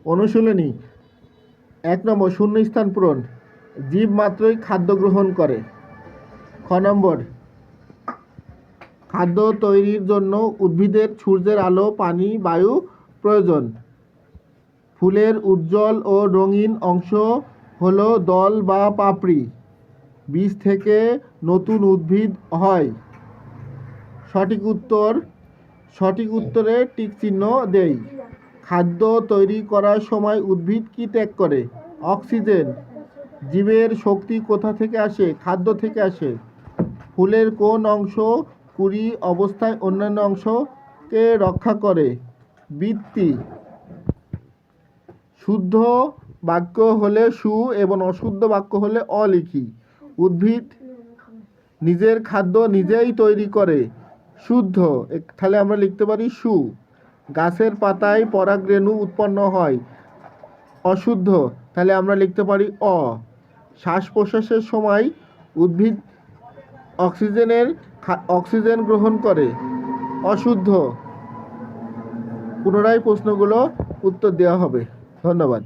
অনুশীলনী 1 নম্বর শূন্যস্থান পূরণ। জীব মাত্রই খাদ্য গ্রহণ করে। খ নম্বর খাদ্য তৈরির জন্য উদ্ভিদের সূর্যের আলো, পানি, বায়ু প্রয়োজন। ফুলের উজ্জ্বল ও রঙিন অংশ হলো দল বা পাপড়ি। বীজ থেকে নতুন উদ্ভিদ হয়। সঠিক উত্তরে টিক চিহ্ন দেই। খাদ্য তৈরি করার সময় উদ্ভিদ কি ত্যাগ করে? অক্সিজেন। জীবের শক্তি কোথা থেকে আসে? খাদ্য থেকে আসে। ফুলের কোন অংশ কুঁড়ি অবস্থায় অন্যান্য অংশকে রক্ষা করে? বৃত্তি। শুদ্ধ বাক্য হলে সু এবং অশুদ্ধ বাক্য হলে অ লিখি। উদ্ভিদ নিজের খাদ্য নিজেই তৈরি করে। শুদ্ধ, তাহলে আমরা লিখতে পারি সু। গাছের পাতায় পরাগরেণু উৎপন্ন হয়। অশুদ্ধ, তাহলে আমরা লিখতে পারি অ। শ্বাস প্রশ্বাসের সময় উদ্ভিদ অক্সিজেন গ্রহণ করে। অশুদ্ধ। পুনরায় প্রশ্নগুলো উত্তর দেওয়া হবে। ধন্যবাদ।